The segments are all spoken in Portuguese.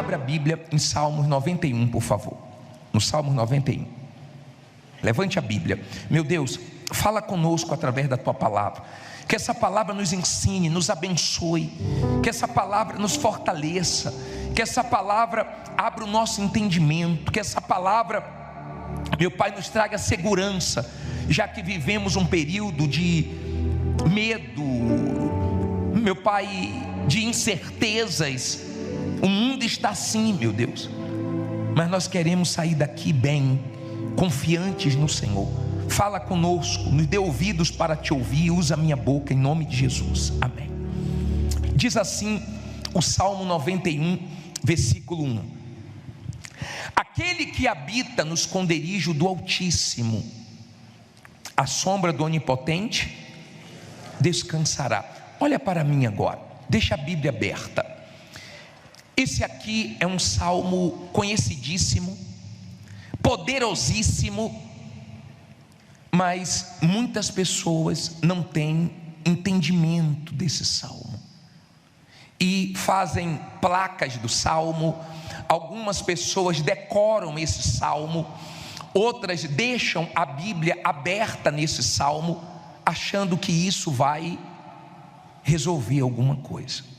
Abra a Bíblia em Salmos 91, por favor. No Salmos 91. Levante a Bíblia. Meu Deus, fala conosco através da tua palavra. Que essa palavra nos ensine, nos abençoe. Que essa palavra nos fortaleça. Que essa palavra abra o nosso entendimento. Que essa palavra, meu Pai, nos traga segurança, já que vivemos um período de medo, meu Pai, de incertezas. O mundo está assim, meu Deus, mas nós queremos sair daqui bem, confiantes no Senhor. Fala conosco, nos dê ouvidos para te ouvir. Usa a minha boca em nome de Jesus, amém. Diz assim o Salmo 91, versículo 1: aquele que habita no esconderijo do Altíssimo, à sombra do Onipotente descansará. Olha para mim agora, deixa a Bíblia aberta. Esse aqui é um salmo conhecidíssimo, poderosíssimo, mas muitas pessoas não têm entendimento desse salmo e fazem placas do salmo. Algumas pessoas decoram esse salmo, outras deixam a Bíblia aberta nesse salmo, achando que isso vai resolver alguma coisa.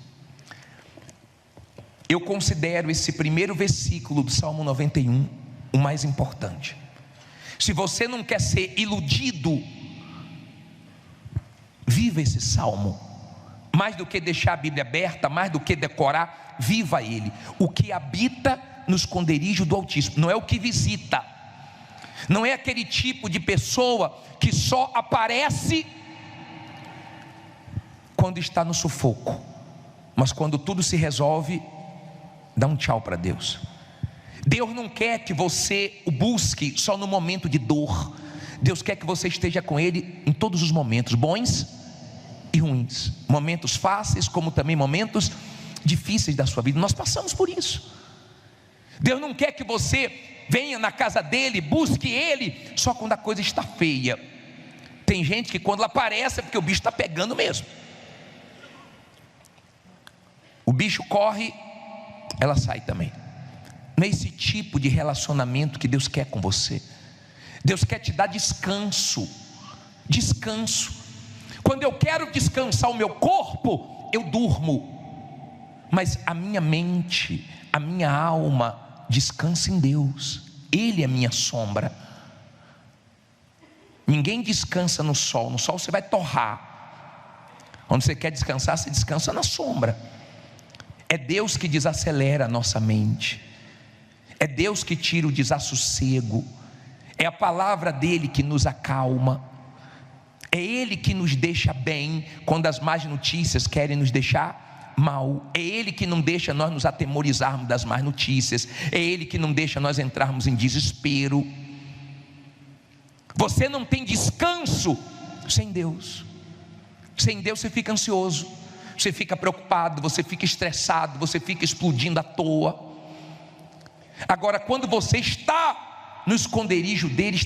Eu considero esse primeiro versículo do Salmo 91 o mais importante. Se você não quer ser iludido, viva esse salmo. Mais do que deixar a Bíblia aberta, mais do que decorar, viva ele. O que habita no esconderijo do Altíssimo, não é o que visita, não é aquele tipo de pessoa que só aparece quando está no sufoco, mas quando tudo se resolve, dá um tchau para Deus. Deus não quer que você o busque só no momento de dor. Deus quer que você esteja com Ele em todos os momentos, bons e ruins, momentos fáceis como também momentos difíceis da sua vida. Nós passamos por isso. Deus não quer que você venha na casa dele, busque Ele só quando a coisa está feia. Tem gente que quando ela aparece é porque o bicho está pegando mesmo. O bicho corre, ela sai também. Não é esse tipo de relacionamento que Deus quer com você. Deus quer te dar descanso. Descanso. Quando eu quero descansar o meu corpo, eu durmo, mas a minha mente, a minha alma descansa em Deus. Ele é minha sombra. Ninguém descansa no sol. No sol você vai torrar. Quando você quer descansar, você descansa na sombra. É Deus que desacelera a nossa mente. É Deus que tira o desassossego. É a palavra dele que nos acalma. É Ele que nos deixa bem quando as más notícias querem nos deixar mal. É Ele que não deixa nós nos atemorizarmos das más notícias. É Ele que não deixa nós entrarmos em desespero. Você não tem descanso sem Deus. Sem Deus você fica ansioso, você fica preocupado, você fica estressado, você fica explodindo à toa. Agora, quando você está no esconderijo dele,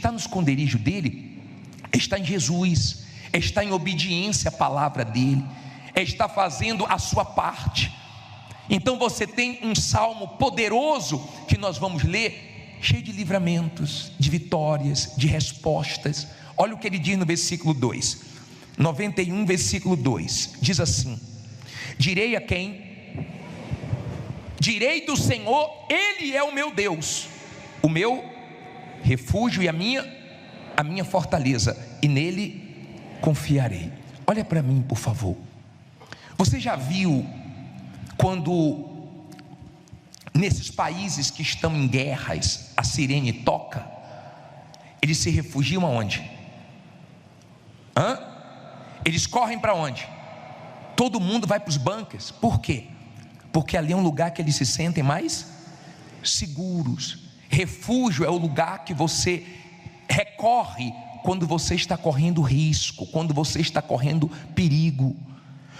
está em Jesus, está em obediência à palavra dele, está fazendo a sua parte. Então você tem um salmo poderoso que nós vamos ler, cheio de livramentos, de vitórias, de respostas. Olha o que ele diz no versículo 2, 91 versículo 2, diz assim: direi a quem? Direi do Senhor, Ele é o meu Deus, o meu refúgio e a minha fortaleza, e nele confiarei. Olha para mim, por favor. Você já viu quando nesses países que estão em guerras a sirene toca, eles se refugiam aonde? Eles correm para onde? Todo mundo vai para os bunkers. Por quê? Porque ali é um lugar que eles se sentem mais seguros. Refúgio é o lugar que você recorre quando você está correndo risco, quando você está correndo perigo.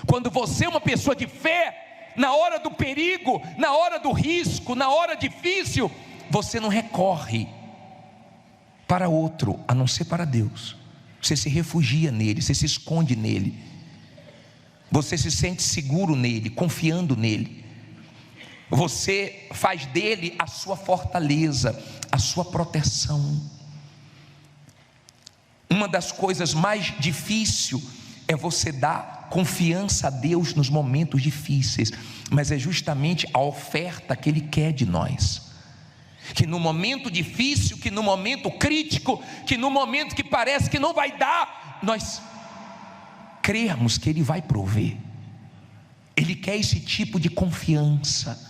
Quando você é uma pessoa de fé, na hora do perigo, na hora do risco, na hora difícil, você não recorre para outro, a não ser para Deus. Você se refugia nele, você se esconde nele, você se sente seguro nele, confiando nele. Você faz dele a sua fortaleza, a sua proteção. Uma das coisas mais difíceis é você dar confiança a Deus nos momentos difíceis, mas é justamente a oferta que Ele quer de nós. Que no momento difícil, que no momento crítico, que no momento que parece que não vai dar, nós crermos que Ele vai prover. Ele quer esse tipo de confiança,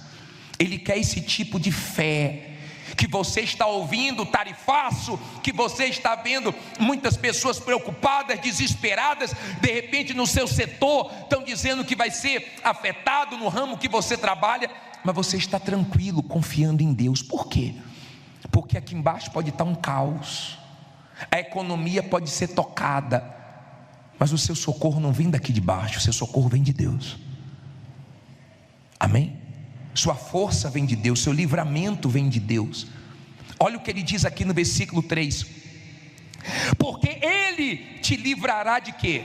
Ele quer esse tipo de fé. Que você está ouvindo tarifaço, que você está vendo muitas pessoas preocupadas, desesperadas, de repente no seu setor estão dizendo que vai ser afetado no ramo que você trabalha, mas você está tranquilo, confiando em Deus. Por quê? Porque aqui embaixo pode estar um caos, a economia pode ser tocada, mas o seu socorro não vem daqui de baixo, o seu socorro vem de Deus. Amém? Sua força vem de Deus, seu livramento vem de Deus. Olha o que ele diz aqui no versículo 3: porque Ele te livrará de quê?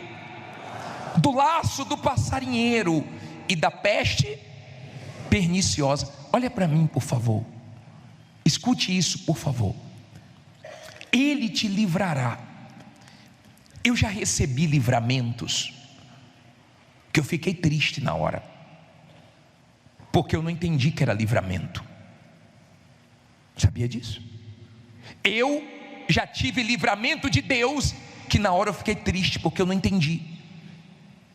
Do laço do passarinheiro e da peste perniciosa. Olha para mim, por favor, escute isso, por favor. Ele te livrará. Eu já recebi livramentos que eu fiquei triste na hora, porque eu não entendi que era livramento. Sabia disso? Eu já tive livramento de Deus que na hora eu fiquei triste porque eu não entendi.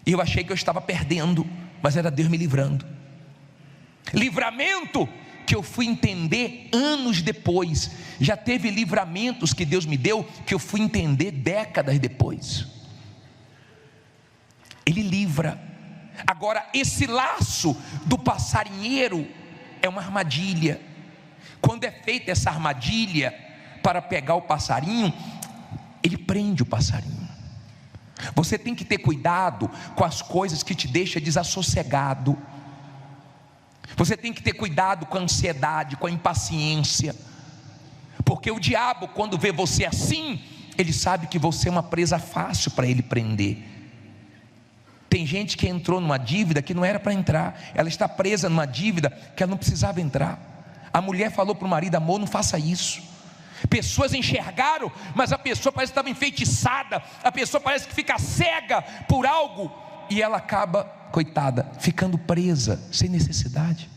Eu achei que eu estava perdendo, mas era Deus me livrando. Livramento que eu fui entender anos depois. Já teve livramentos que Deus me deu que eu fui entender décadas depois. Ele livra. Agora, esse laço do passarinheiro é uma armadilha. Quando é feita essa armadilha para pegar o passarinho, ele prende o passarinho. Você tem que ter cuidado com as coisas que te deixam desassossegado. Você tem que ter cuidado com a ansiedade, com a impaciência, porque o diabo, quando vê você assim, ele sabe que você é uma presa fácil para ele prender. Tem gente que entrou numa dívida que não era para entrar, ela está presa numa dívida que ela não precisava entrar. A mulher falou para o marido: amor, não faça isso. Pessoas enxergaram, mas a pessoa parece que estava enfeitiçada, a pessoa parece que fica cega por algo, e ela acaba, coitada, ficando presa, sem necessidade.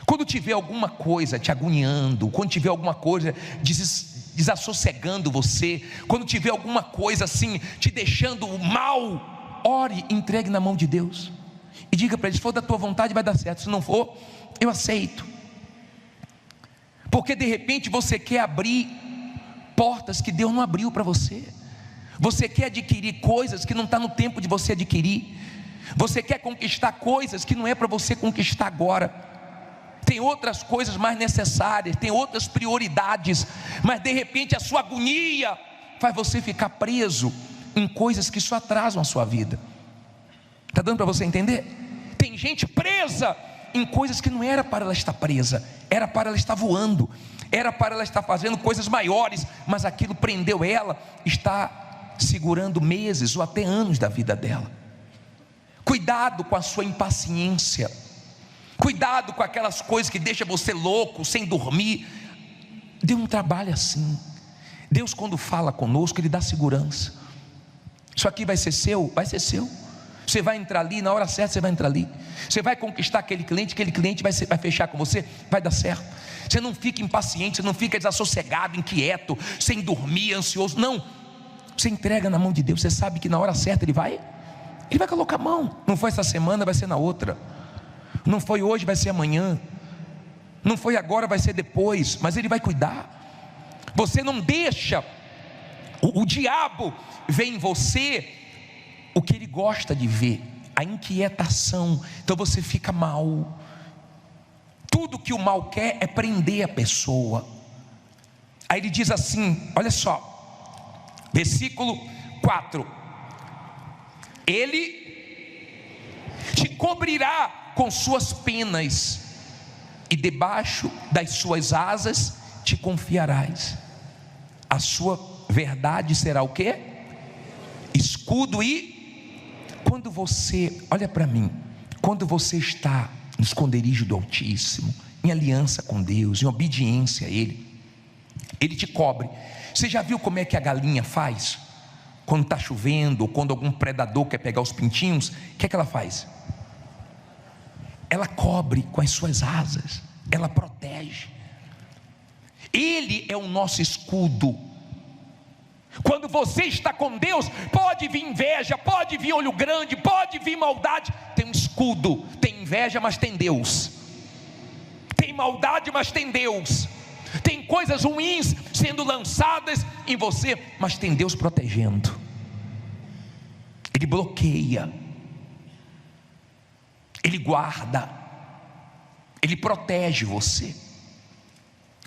Quando tiver alguma coisa te agoniando, quando tiver alguma coisa desassossegando você, quando tiver alguma coisa assim, te deixando mal, ore, entregue na mão de Deus, e diga para ele: se for da tua vontade vai dar certo, se não for, eu aceito. Porque de repente você quer abrir portas que Deus não abriu para você. Você quer adquirir coisas que não está no tempo de você adquirir. Você quer conquistar coisas que não é para você conquistar agora. Tem outras coisas mais necessárias, tem outras prioridades, mas de repente a sua agonia faz você ficar preso em coisas que só atrasam a sua vida. Está dando para você entender? Tem gente presa em coisas que não era para ela estar presa, era para ela estar voando, era para ela estar fazendo coisas maiores, mas aquilo prendeu ela, está segurando meses ou até anos da vida dela. Cuidado com a sua impaciência, cuidado com aquelas coisas que deixam você louco, sem dormir. Deus não trabalha assim. Deus, quando fala conosco, Ele dá segurança. Isso aqui vai ser seu? Vai ser seu. Você vai entrar ali, na hora certa você vai entrar ali. Você vai conquistar aquele cliente vai fechar com você, vai dar certo. Você não fica impaciente, você não fica desassossegado, inquieto, sem dormir, ansioso. Não, você entrega na mão de Deus. Você sabe que na hora certa Ele vai colocar a mão. Não foi essa semana, vai ser na outra. Não foi hoje, vai ser amanhã. Não foi agora, vai ser depois. Mas Ele vai cuidar. Você não deixa o diabo ver em você o que ele gosta de ver, a inquietação. Então você fica mal. Tudo que o mal quer é prender a pessoa. Aí ele diz assim, olha só, versículo 4: Ele te cobrirá com suas penas, e debaixo das suas asas te confiarás. A sua verdade será o quê? Escudo. E quando você, olha para mim, quando você está no esconderijo do Altíssimo, em aliança com Deus, em obediência a Ele, Ele te cobre. Você já viu como é que a galinha faz? Quando está chovendo, ou quando algum predador quer pegar os pintinhos, o que é que ela faz? Ela cobre com as suas asas, ela protege. Ele é o nosso escudo. Quando você está com Deus, pode vir inveja, pode vir olho grande, pode vir maldade, tem um escudo. Tem inveja, mas tem Deus. Tem maldade, mas tem Deus. Tem coisas ruins sendo lançadas em você, mas tem Deus protegendo. Ele bloqueia, Ele guarda, Ele protege você.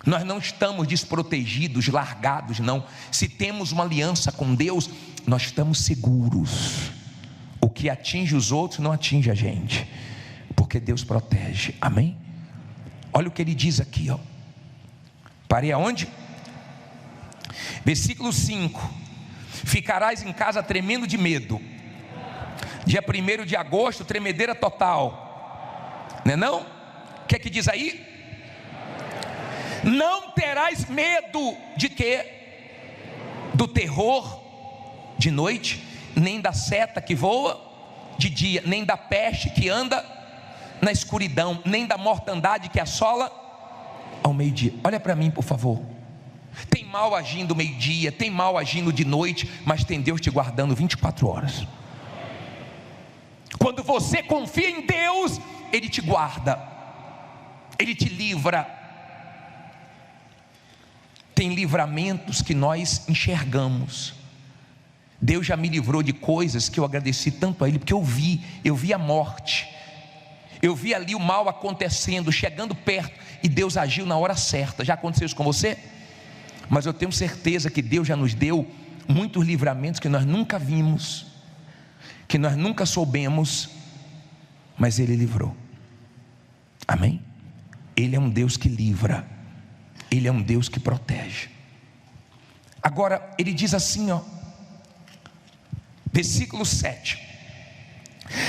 Nós não estamos desprotegidos, largados, não. Se temos uma aliança com Deus, nós estamos seguros. O que atinge os outros não atinge a gente, porque Deus protege, amém? Olha o que ele diz aqui, ó. Parei aonde? Versículo 5: ficarás em casa tremendo de medo. Dia 1º de agosto, tremedeira total, não é não? O que é que diz aí? Não terás medo de quê? Do terror de noite, nem da seta que voa de dia, nem da peste que anda na escuridão, nem da mortandade que assola ao meio-dia. Olha para mim, por favor. Tem mal agindo meio-dia, tem mal agindo de noite, mas tem Deus te guardando 24 horas. Quando você confia em Deus, Ele te guarda, Ele te livra. Tem livramentos que nós enxergamos. Deus já me livrou de coisas que eu agradeci tanto a Ele, porque eu vi a morte, eu vi ali o mal acontecendo, chegando perto, e Deus agiu na hora certa. Já aconteceu isso com você? Mas eu tenho certeza que Deus já nos deu muitos livramentos que nós nunca vimos, que nós nunca soubemos, mas Ele livrou, amém? Ele é um Deus que livra, Ele é um Deus que protege. Agora ele diz assim, ó, versículo 7: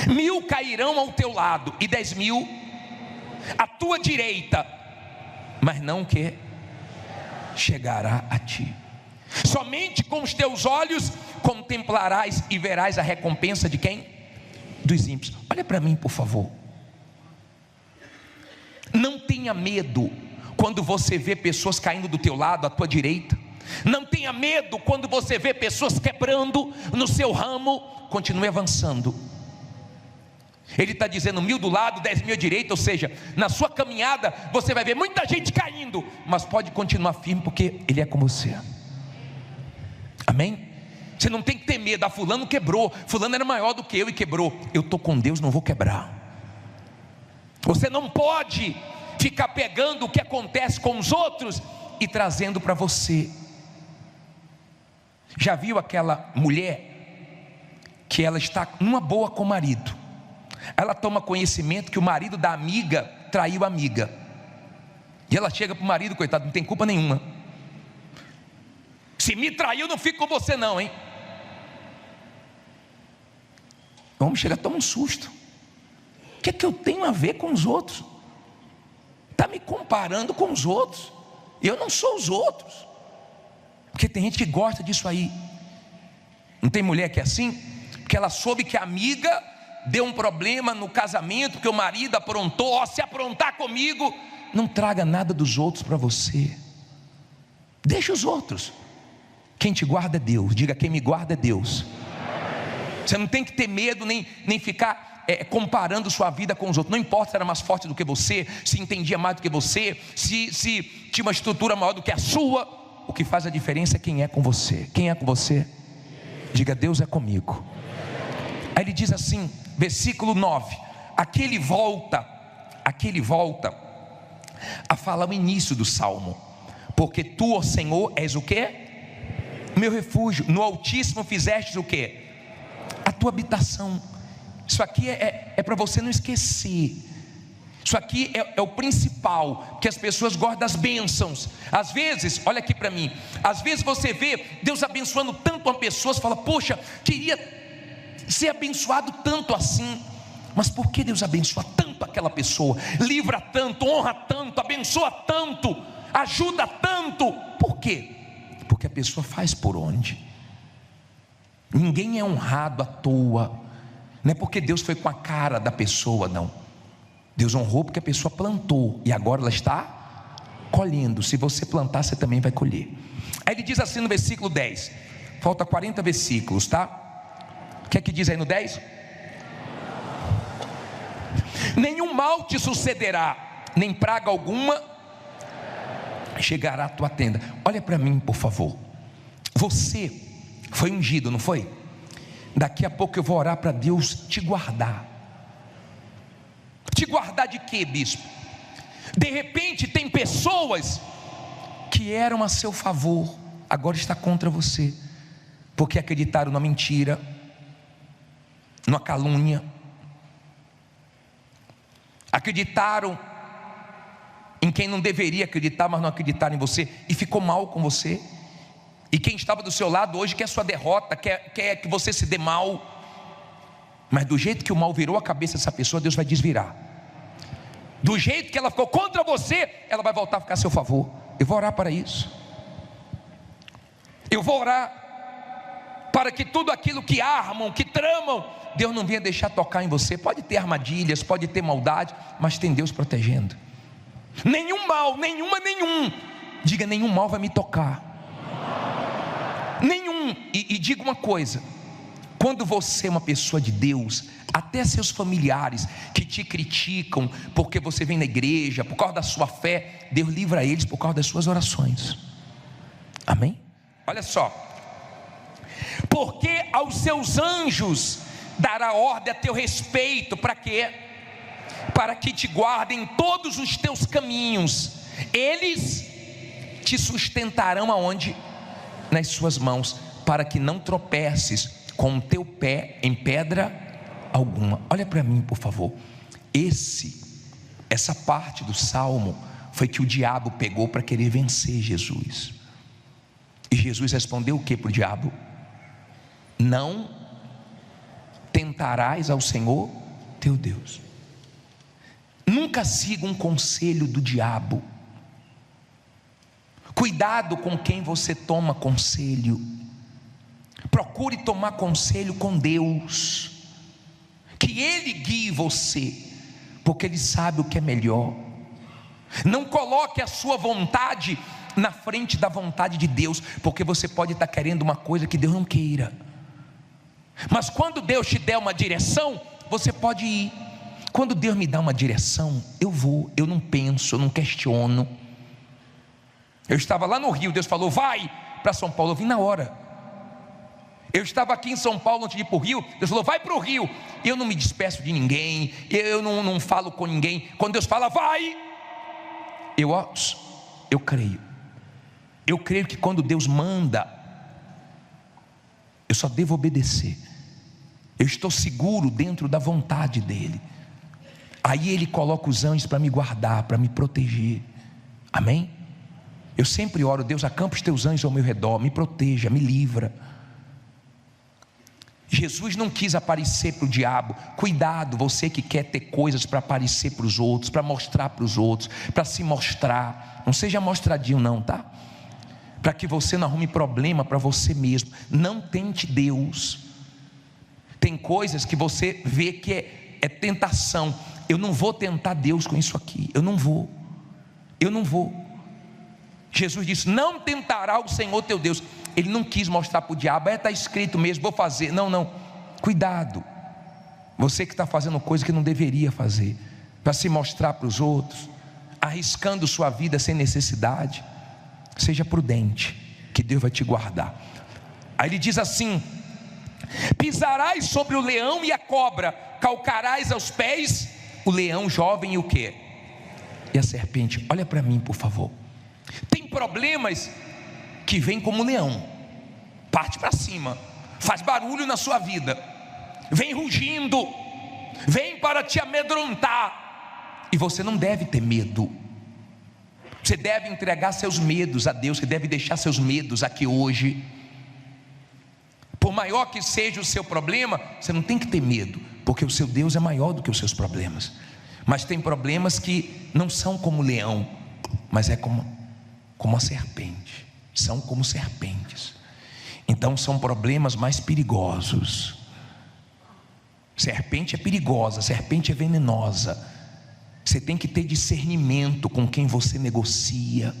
1000 cairão ao teu lado e 10.000 à tua direita, mas não que chegará a ti. Somente com os teus olhos contemplarás e verás a recompensa de quem? Dos ímpios. Olha para mim, por favor. Não tenha medo quando você vê pessoas caindo do teu lado, à tua direita. Não tenha medo quando você vê pessoas quebrando no seu ramo. Continue avançando. Ele está dizendo 1000 do lado, 10.000 à direita. Ou seja, na sua caminhada você vai ver muita gente caindo, mas pode continuar firme, porque Ele é com você, amém? Você não tem que ter medo. Fulano quebrou, fulano era maior do que eu e quebrou. Eu estou com Deus, não vou quebrar. Você não pode ficar pegando o que acontece com os outros e trazendo para você. Já viu aquela mulher que ela está numa boa com o marido, ela toma conhecimento que o marido da amiga traiu a amiga, e ela chega para o marido, coitado, não tem culpa nenhuma: se me traiu, não fico com você não, hein? O homem chega a tomar um susto. O que é que eu tenho a ver com os outros? Está me comparando com os outros. Eu não sou os outros. Porque tem gente que gosta disso aí. Não tem mulher que é assim? Porque ela soube que a amiga deu um problema no casamento, porque o marido aprontou. Ó, se aprontar comigo, não traga nada dos outros para você. Deixa os outros. Quem te guarda é Deus. Diga: quem me guarda é Deus. Você não tem que ter medo, nem ficar comparando sua vida com os outros. Não importa se era mais forte do que você, se entendia mais do que você, se tinha uma estrutura maior do que a sua. O que faz a diferença é quem é com você. Quem é com você? Diga: Deus é comigo. Aí ele diz assim, versículo 9: aqui ele volta a falar o início do salmo: porque tu, ó Senhor, és o quê? Meu refúgio. No Altíssimo fizestes o quê? A tua habitação. Isso aqui é para você não esquecer. Isso aqui é o principal, que as pessoas gostam das bênçãos. Às vezes, olha aqui para mim, às vezes você vê Deus abençoando tanto uma pessoa, você fala: poxa, queria ser abençoado tanto assim. Mas por que Deus abençoa tanto tanto aquela pessoa, livra tanto, honra tanto, abençoa tanto, ajuda tanto. Por quê? Porque a pessoa faz por onde. Ninguém é honrado à toa. Não é porque Deus foi com a cara da pessoa, não. Deus honrou porque a pessoa plantou e agora ela está colhendo. Se você plantar, você também vai colher. Aí ele diz assim no versículo 10. Falta 40 versículos, tá? O que é que diz aí no 10? Nenhum mal te sucederá, nem praga alguma chegará à tua tenda. Olha para mim, por favor. Você foi ungido, não foi? Daqui a pouco eu vou orar para Deus te guardar. Te guardar de quê, bispo? De repente tem pessoas que eram a seu favor, agora está contra você, porque acreditaram na mentira, numa calúnia, acreditaram em quem não deveria acreditar, mas não acreditaram em você, e ficou mal com você. E quem estava do seu lado hoje quer sua derrota, quer que você se dê mal. Mas do jeito que o mal virou a cabeça dessa pessoa, Deus vai desvirar. Do jeito que ela ficou contra você, ela vai voltar a ficar a seu favor. Eu vou orar para isso. Eu vou orar para que tudo aquilo que armam, que tramam, Deus não venha deixar tocar em você. Pode ter armadilhas, pode ter maldade, mas tem Deus protegendo. Nenhum mal, nenhum. Diga, nenhum mal vai me tocar. Nenhum. E diga uma coisa: quando você é uma pessoa de Deus, até seus familiares que te criticam porque você vem na igreja, por causa da sua fé, Deus livra eles por causa das suas orações. Amém? Olha só: porque aos seus anjos dará ordem a teu respeito. Para quê? Para que te guardem em todos os teus caminhos. Eles te sustentarão aonde? Nas suas mãos, para que não tropeces com o teu pé em pedra alguma. Olha para mim, por favor. Essa parte do salmo foi que o diabo pegou para querer vencer Jesus. E Jesus respondeu o que para o diabo? Não tentarás ao Senhor teu Deus. Nunca siga um conselho do diabo. Cuidado com quem você toma conselho. Procure tomar conselho com Deus, que Ele guie você, porque Ele sabe o que é melhor. Não coloque a sua vontade na frente da vontade de Deus, porque você pode estar querendo uma coisa que Deus não queira. Mas quando Deus te der uma direção, você pode ir. Quando Deus me dá uma direção, eu vou, eu não penso, eu não questiono. Eu estava lá no Rio, Deus falou, vai para São Paulo, eu vim na hora. Eu estava aqui em São Paulo antes de ir para o Rio, Deus falou, vai para o Rio. Eu não me despeço de ninguém, eu não falo com ninguém. Quando Deus fala, vai, eu creio. Eu creio que quando Deus manda, eu só devo obedecer. Eu estou seguro dentro da vontade dEle. Aí Ele coloca os anjos para me guardar, para me proteger. Amém? Eu sempre oro, Deus, acampa os teus anjos ao meu redor, me proteja, me livra. Jesus não quis aparecer para o diabo. Cuidado, você que quer ter coisas para aparecer para os outros, para mostrar para os outros, para se mostrar. Não seja mostradinho não, tá? Para que você não arrume problema para você mesmo. Não tente Deus. Tem coisas que você vê que é tentação. Eu não vou tentar Deus com isso aqui. Eu não vou. Jesus disse, não tentará o Senhor teu Deus. Ele não quis mostrar para o diabo, está escrito mesmo, vou fazer. Não, cuidado. Você que está fazendo coisa que não deveria fazer, para se mostrar para os outros, arriscando sua vida sem necessidade. Seja prudente, que Deus vai te guardar. Aí ele diz assim, pisarás sobre o leão e a cobra, calcarás aos pés o leão jovem e o quê? E a serpente. Olha para mim, por favor. Tem problemas que vêm como leão, parte para cima, faz barulho na sua vida, vem rugindo, vem para te amedrontar, e você não deve ter medo. Você deve entregar seus medos a Deus, você deve deixar seus medos aqui hoje. Por maior que seja o seu problema, você não tem que ter medo, porque o seu Deus é maior do que os seus problemas. Mas tem problemas que não são como leão, mas é como a serpente. São como serpentes. Então são problemas mais perigosos. Serpente é perigosa, serpente é venenosa. Você tem que ter discernimento com quem você negocia.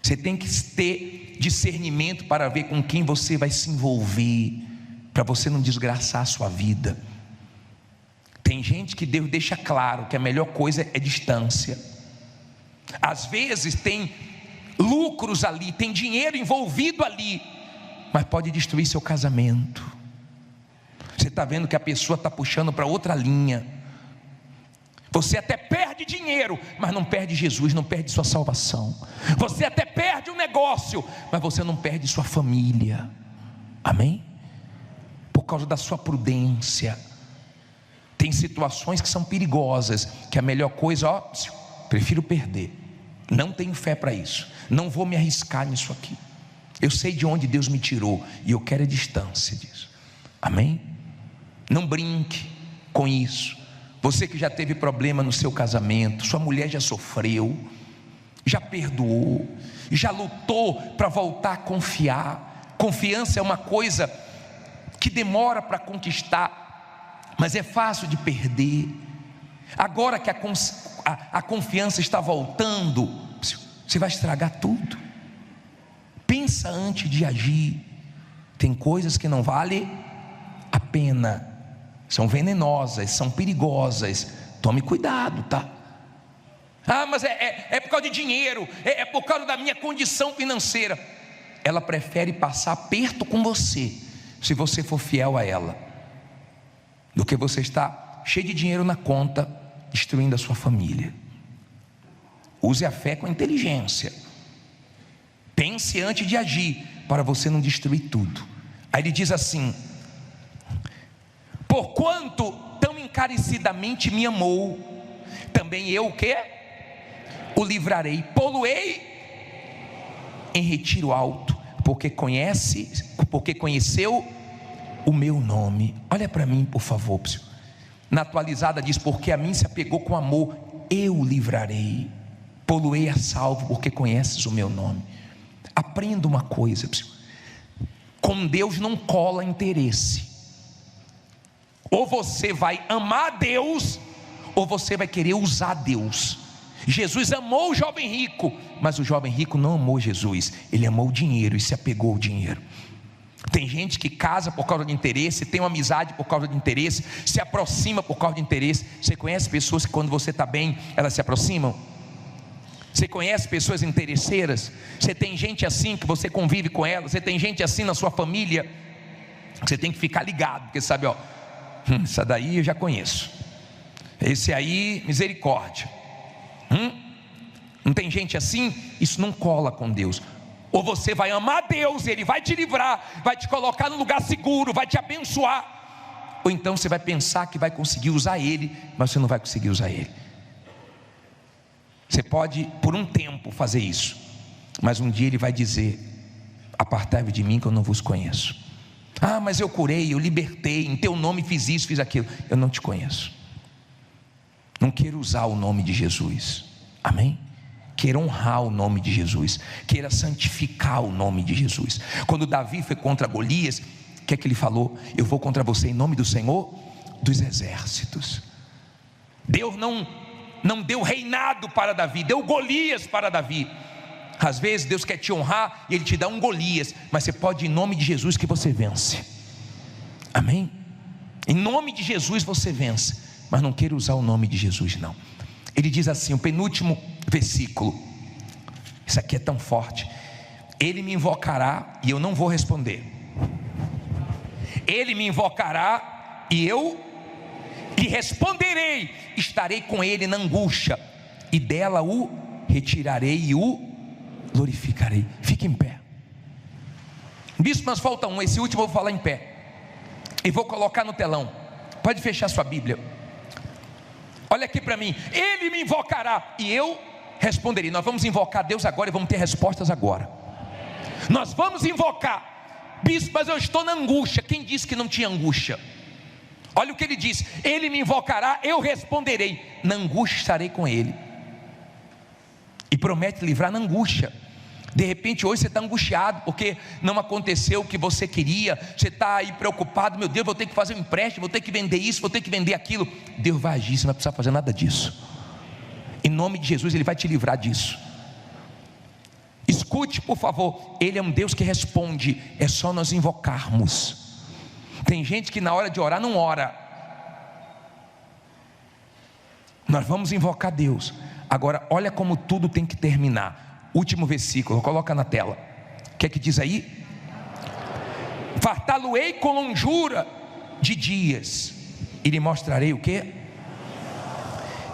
Você tem que ter discernimento para ver com quem você vai se envolver, para você não desgraçar a sua vida. Tem gente que Deus deixa claro que a melhor coisa é distância. Às vezes tem lucros ali, tem dinheiro envolvido ali, mas pode destruir seu casamento. Você está vendo que a pessoa está puxando para outra linha. Você até perde dinheiro, mas não perde Jesus, não perde sua salvação. Você até perde um negócio, mas você não perde sua família. Amém? Por causa da sua prudência. Tem situações que são perigosas, que a melhor coisa, prefiro perder. Não tenho fé para isso. Não vou me arriscar nisso aqui. Eu sei de onde Deus me tirou e eu quero a distância disso. Amém? Não brinque com isso. Você que já teve problema no seu casamento, sua mulher já sofreu, já perdoou, já lutou para voltar a confiar. Confiança é uma coisa que demora para conquistar, mas é fácil de perder. Agora que a confiança está voltando, você vai estragar tudo. Pensa antes de agir. Tem coisas que não vale a pena, são venenosas, são perigosas. Tome cuidado, tá? Mas é por causa de dinheiro, é por causa da minha condição financeira. Ela prefere passar aperto com você, se você for fiel a ela, do que você estar cheio de dinheiro na conta, destruindo a sua família. Use a fé com inteligência. Pense antes de agir, para você não destruir tudo. Aí ele diz assim: porquanto tão encarecidamente me amou, também eu o quê? O livrarei, pô-lo-ei em retiro alto, porque conheceu o meu nome. Olha para mim, por favor. Na atualizada diz: porque a mim se apegou com amor, eu o livrarei, pô-lo-ei a salvo, porque conheces o meu nome. Aprenda uma coisa, com Deus não cola interesse. Ou você vai amar a Deus, ou você vai querer usar Deus. Jesus amou o jovem rico, mas o jovem rico não amou Jesus. Ele amou o dinheiro e se apegou ao dinheiro. Tem gente que casa por causa de interesse, tem uma amizade por causa de interesse, se aproxima por causa de interesse. Você conhece pessoas que quando você está bem, elas se aproximam? Você conhece pessoas interesseiras? Você tem gente assim que você convive com ela? Você tem gente assim na sua família? Você tem que ficar ligado, porque sabe, essa daí eu já conheço, esse aí, misericórdia. Não tem gente assim? Isso não cola com Deus. Ou você vai amar Deus, Ele vai te livrar, vai te colocar no lugar seguro, vai te abençoar. Ou então você vai pensar que vai conseguir usar Ele, mas você não vai conseguir usar Ele. Você pode por um tempo fazer isso, mas um dia Ele vai dizer: apartai-vos de mim que eu não vos conheço. Mas eu curei, eu libertei, em teu nome fiz isso, fiz aquilo. Eu não te conheço. Não quero usar o nome de Jesus. Amém? Queira honrar o nome de Jesus, queira santificar o nome de Jesus. Quando Davi foi contra Golias, o que é que ele falou? Eu vou contra você em nome do Senhor dos exércitos. Deus não deu reinado para Davi, deu Golias para Davi. Às vezes Deus quer te honrar e Ele te dá um Golias, mas você pode, em nome de Jesus, que você vence. Amém? Em nome de Jesus você vence, mas não queira usar o nome de Jesus não. Ele diz assim, o penúltimo versículo, isso aqui é tão forte: ele me invocará e eu não vou responder. Ele me invocará e eu lhe responderei. Estarei com ele na angústia e dela o retirarei e o glorificarei. Fique em pé. Bispo, mas falta um. Esse último eu vou falar em pé e vou colocar no telão. Pode fechar sua Bíblia. Olha aqui para mim: ele me invocará e eu responderei. Nós vamos invocar Deus agora e vamos ter respostas agora. Nós vamos invocar. Bispo, mas eu estou na angústia. Quem disse que não tinha angústia? Olha o que ele diz: ele me invocará, eu responderei, na angústia estarei com ele. E promete livrar na angústia. De repente hoje você está angustiado porque não aconteceu o que você queria, você está aí preocupado, meu Deus, vou ter que fazer um empréstimo, vou ter que vender isso, vou ter que vender aquilo. Deus vai agir, você não vai precisar fazer nada disso. Em nome de Jesus, Ele vai te livrar disso. Escute, por favor, Ele é um Deus que responde, é só nós invocarmos. Tem gente que na hora de orar não ora. Nós vamos invocar Deus. Agora olha como tudo tem que terminar. Último versículo, coloca na tela. O que é que diz aí? Fartá-lo-ei com longura de dias, e lhe mostrarei o quê?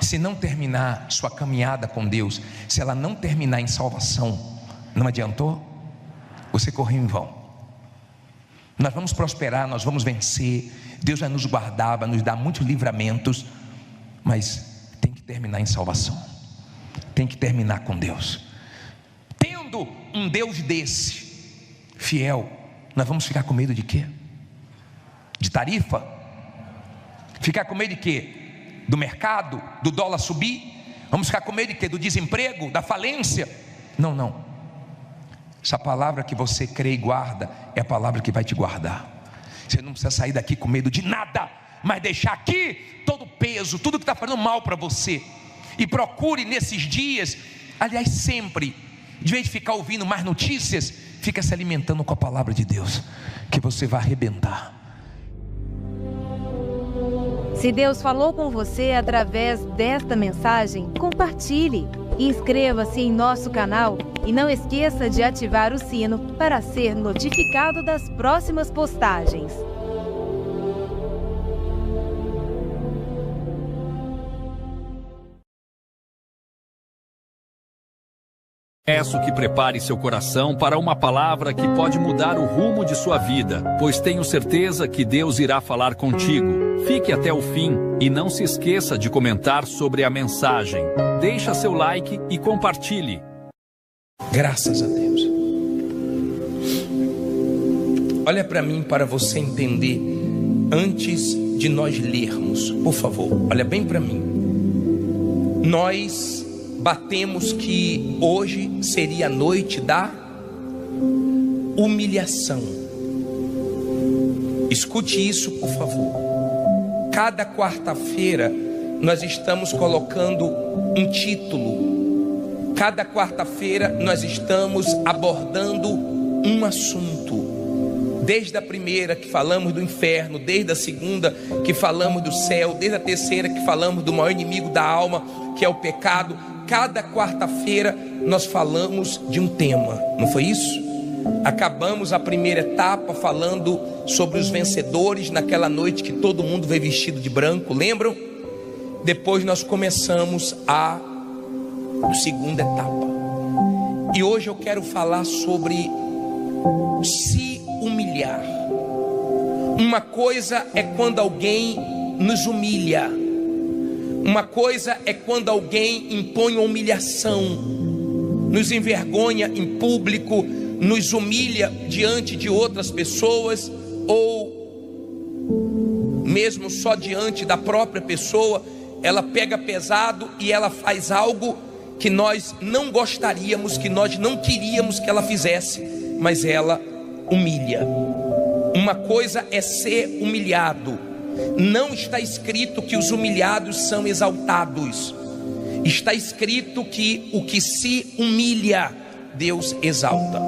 Se não terminar sua caminhada com Deus, se ela não terminar em salvação, não adiantou? Você correu em vão. Nós vamos prosperar, nós vamos vencer, Deus vai nos guardar, vai nos dar muitos livramentos, mas tem que terminar em salvação, tem que terminar com Deus. Tendo um Deus desse, fiel, nós vamos ficar com medo de quê? De tarifa? Ficar com medo de quê? Do mercado, do dólar subir? Vamos ficar com medo de quê? Do desemprego, da falência? Não, não. Essa palavra que você crê e guarda é a palavra que vai te guardar. Você não precisa sair daqui com medo de nada, mas deixar aqui todo o peso, tudo que está fazendo mal para você. E procure nesses dias, aliás sempre, de vez de ficar ouvindo mais notícias, fica se alimentando com a palavra de Deus, que você vai arrebentar. Se Deus falou com você através desta mensagem, compartilhe. Inscreva-se em nosso canal e não esqueça de ativar o sino para ser notificado das próximas postagens. Peço que prepare seu coração para uma palavra que pode mudar o rumo de sua vida, pois tenho certeza que Deus irá falar contigo. Fique até o fim e não se esqueça de comentar sobre a mensagem. Deixa seu like e compartilhe. Graças a Deus. Olha para mim para você entender antes de nós lermos, por favor. Olha bem para mim. Nós batemos que hoje seria a noite da humilhação. Escute isso, por favor. Cada quarta-feira nós estamos colocando um título. Cada quarta-feira nós estamos abordando um assunto. Desde a primeira que falamos do inferno, desde a segunda que falamos do céu, desde a terceira que falamos do maior inimigo da alma, que é o pecado. Cada quarta-feira nós falamos de um tema, não foi isso? Acabamos a primeira etapa falando sobre os vencedores naquela noite que todo mundo veio vestido de branco, lembram? Depois nós começamos a segunda etapa. E hoje eu quero falar sobre se humilhar. Uma coisa é quando alguém nos humilha. Uma coisa é quando alguém impõe uma humilhação, nos envergonha em público, nos humilha diante de outras pessoas, ou mesmo só diante da própria pessoa. Ela pega pesado e ela faz algo que nós não gostaríamos, que nós não queríamos que ela fizesse, mas ela humilha. Uma coisa é ser humilhado. Não está escrito que os humilhados são exaltados. Está escrito que o que se humilha, Deus exalta.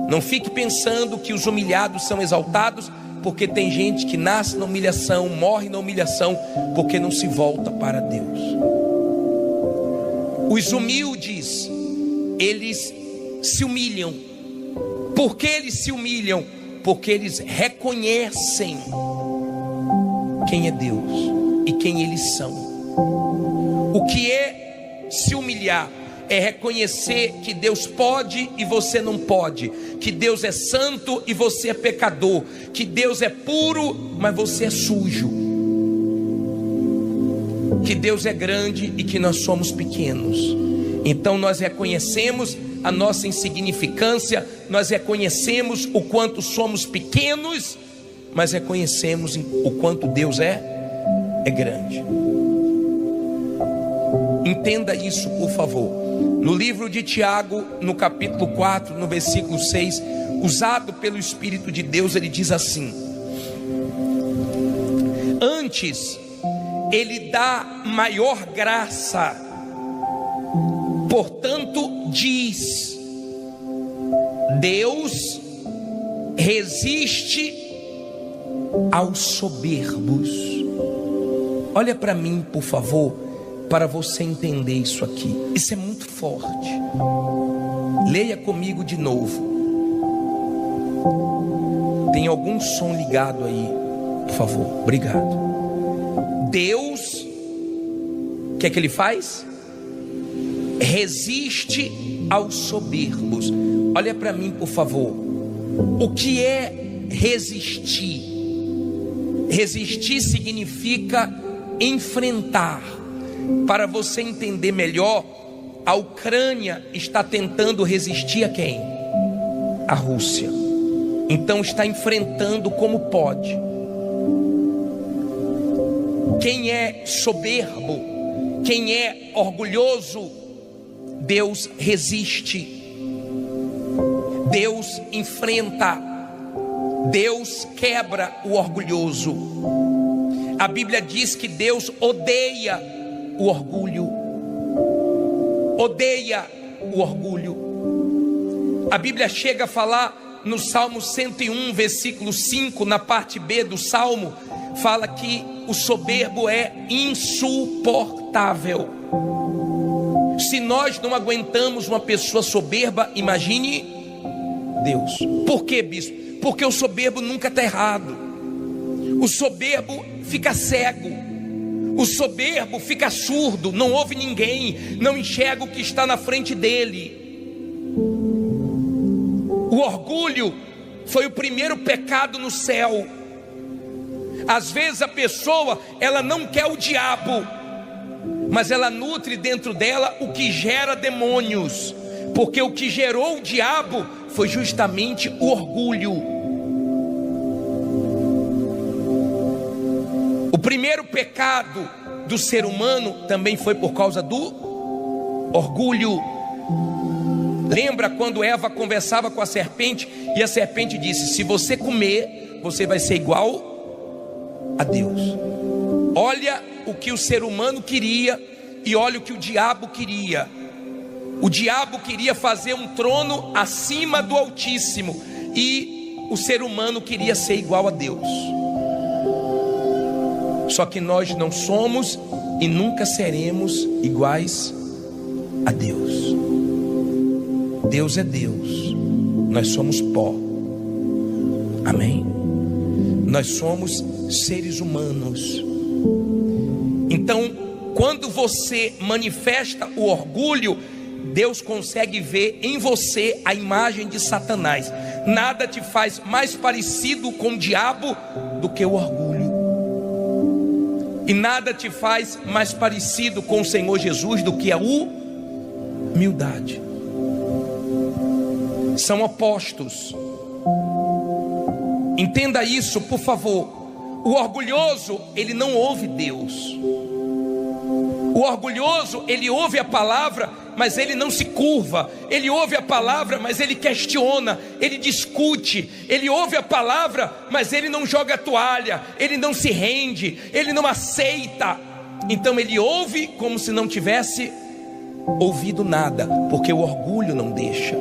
Não fique pensando que os humilhados são exaltados, porque tem gente que nasce na humilhação, morre na humilhação, porque não se volta para Deus. Os humildes, eles se humilham. Por que eles se humilham? Porque eles reconhecem quem é Deus e quem eles são. O que é se humilhar? É reconhecer que Deus pode e você não pode, que Deus é santo e você é pecador, que Deus é puro, mas você é sujo, que Deus é grande e que nós somos pequenos. Então nós reconhecemos a nossa insignificância, nós reconhecemos o quanto somos pequenos, mas reconhecemos o quanto Deus é grande. Entenda isso, por favor. No livro de Tiago, no capítulo 4, no versículo 6, usado pelo Espírito de Deus, ele diz assim: antes ele dá maior graça, portanto diz: Deus resiste aos soberbos. Olha para mim, por favor, para você entender isso aqui. Isso é muito forte. Leia comigo de novo. Tem algum som ligado aí, por favor? Obrigado. Deus, o que é que ele faz? Resiste aos soberbos. Olha para mim, por favor. O que é resistir? Resistir significa enfrentar. Para você entender melhor, a Ucrânia está tentando resistir a quem? A Rússia. Então está enfrentando como pode. Quem é soberbo, quem é orgulhoso, Deus resiste. Deus enfrenta. Deus quebra o orgulhoso. A Bíblia diz que Deus odeia o orgulho. Odeia o orgulho. A Bíblia chega a falar no Salmo 101, versículo 5, na parte B do Salmo, fala que o soberbo é insuportável. Se nós não aguentamos uma pessoa soberba, imagine Deus. Por quê, bispo? Porque o soberbo nunca está errado. O soberbo fica cego. O soberbo fica surdo, não ouve ninguém, não enxerga o que está na frente dele. O orgulho foi o primeiro pecado no céu. Às vezes a pessoa, ela não quer o diabo, mas ela nutre dentro dela o que gera demônios, porque o que gerou o diabo foi justamente o orgulho. O primeiro pecado do ser humano também foi por causa do orgulho. Lembra quando Eva conversava com a serpente e a serpente disse: se você comer, você vai ser igual a Deus. Olha o que o ser humano queria e olha o que o diabo queria. O diabo queria fazer um trono acima do Altíssimo e o ser humano queria ser igual a Deus. Só que nós não somos e nunca seremos iguais a Deus. Deus é Deus, nós somos pó. Amém? Nós somos seres humanos. Então, quando você manifesta o orgulho, Deus consegue ver em você a imagem de Satanás. Nada te faz mais parecido com o diabo do que o orgulho. E nada te faz mais parecido com o Senhor Jesus do que a humildade. São opostos. Entenda isso, por favor. O orgulhoso, ele não ouve Deus. O orgulhoso, ele ouve a palavra, mas ele não se curva. Ele ouve a palavra, mas ele questiona, ele discute. Ele ouve a palavra, mas ele não joga a toalha, ele não se rende, ele não aceita. Então ele ouve como se não tivesse ouvido nada, porque o orgulho não deixa.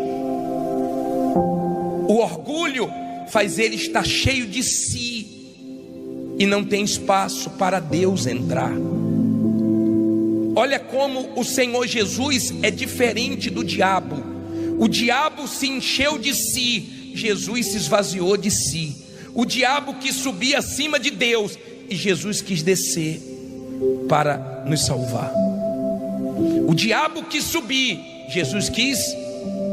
O orgulho faz ele estar cheio de si e não tem espaço para Deus entrar. Olha como o Senhor Jesus é diferente do diabo. O diabo se encheu de si, Jesus se esvaziou de si. O diabo quis subir acima de Deus e Jesus quis descer para nos salvar. O diabo quis subir, Jesus quis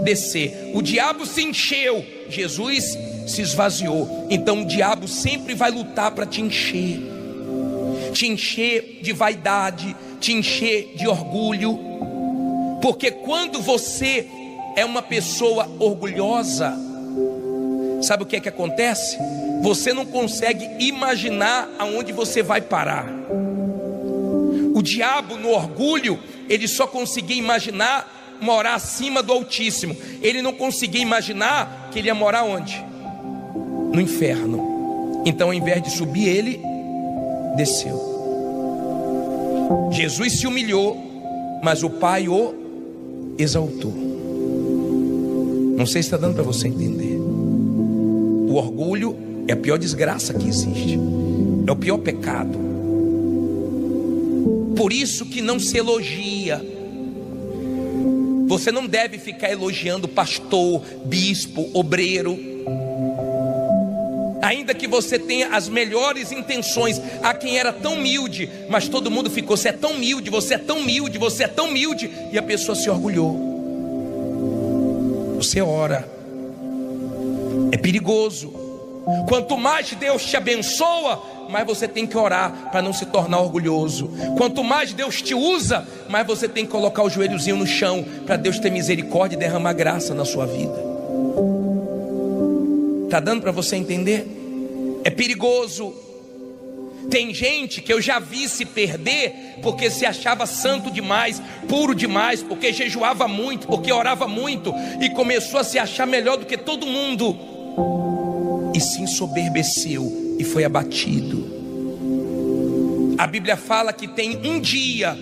descer. O diabo se encheu, Jesus se esvaziou. Então o diabo sempre vai lutar para te encher de vaidade, te encher de orgulho. Porque quando você é uma pessoa orgulhosa, sabe o que é que acontece? Você não consegue imaginar aonde você vai parar. O diabo, no orgulho, ele só conseguia imaginar morar acima do Altíssimo. Ele não conseguia imaginar que ele ia morar onde? No inferno. Então, ao invés de subir, ele desceu. Jesus se humilhou, mas o Pai o exaltou. Não sei se está dando para você entender. O orgulho é a pior desgraça que existe, é o pior pecado. Por isso que não se elogia. Você não deve ficar elogiando pastor, bispo, obreiro. Ainda que você tenha as melhores intenções. Há quem era tão humilde, mas todo mundo ficou: você é tão humilde, você é tão humilde, você é tão humilde. E a pessoa se orgulhou. Você ora. É perigoso. Quanto mais Deus te abençoa, mais você tem que orar para não se tornar orgulhoso. Quanto mais Deus te usa, mais você tem que colocar o joelhozinho no chão para Deus ter misericórdia e derramar graça na sua vida. Está dando para você entender? É perigoso. Tem gente que eu já vi se perder porque se achava santo demais, puro demais, porque jejuava muito, porque orava muito e começou a se achar melhor do que todo mundo e se ensoberbeceu e foi abatido. A Bíblia fala que tem um dia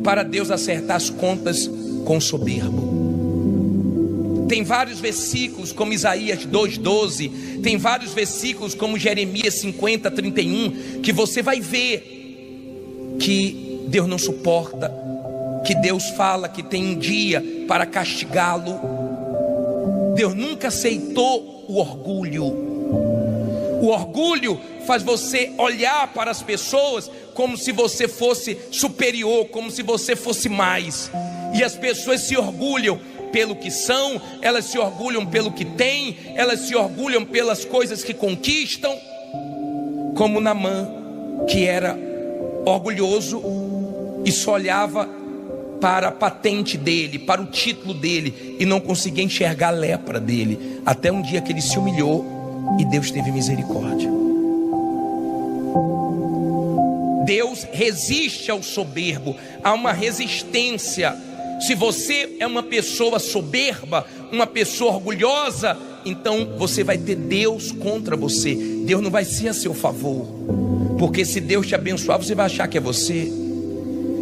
para Deus acertar as contas com o soberbo. Tem vários versículos como Isaías 2:12, tem vários versículos como Jeremias 50:31, que você vai ver que Deus não suporta, que Deus fala que tem um dia para castigá-lo. Deus nunca aceitou o orgulho. O orgulho faz você olhar para as pessoas como se você fosse superior, como se você fosse mais. E as pessoas se orgulham pelo que são, elas se orgulham pelo que têm, elas se orgulham pelas coisas que conquistam, como Naamã, que era orgulhoso e só olhava para a patente dele, para o título dele, e não conseguia enxergar a lepra dele, até um dia que ele se humilhou e Deus teve misericórdia. Deus resiste ao soberbo, há uma resistência. Se você é uma pessoa soberba, uma pessoa orgulhosa, então você vai ter Deus contra você. Deus não vai ser a seu favor, porque se Deus te abençoar, você vai achar que é você.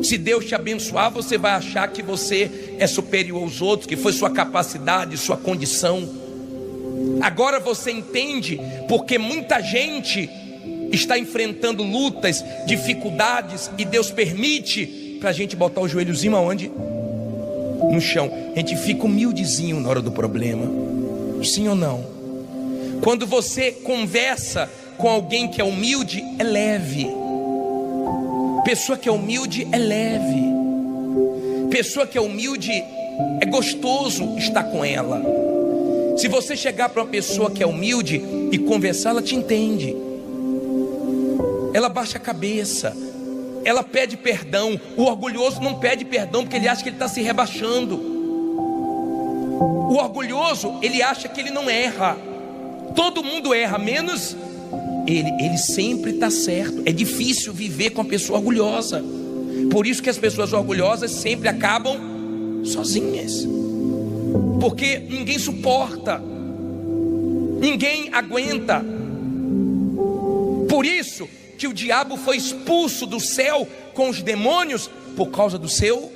Se Deus te abençoar, você vai achar que você é superior aos outros, que foi sua capacidade, sua condição. Agora você entende porque muita gente está enfrentando lutas, dificuldades, e Deus permite para a gente botar o joelhozinho aonde? No chão. A gente fica humildezinho na hora do problema. Sim ou não? Quando você conversa com alguém que é humilde, é leve. Pessoa que é humilde é leve. Pessoa que é humilde é gostoso estar com ela. Se você chegar para uma pessoa que é humilde e conversar, ela te entende. Ela baixa a cabeça, ela pede perdão. O orgulhoso não pede perdão porque ele acha que ele está se rebaixando. O orgulhoso, ele acha que ele não erra. Todo mundo erra, menos ele. Ele sempre está certo. É difícil viver com a pessoa orgulhosa. Por isso que as pessoas orgulhosas sempre acabam sozinhas, porque ninguém suporta, ninguém aguenta. Por isso que o diabo foi expulso do céu com os demônios, por causa do seu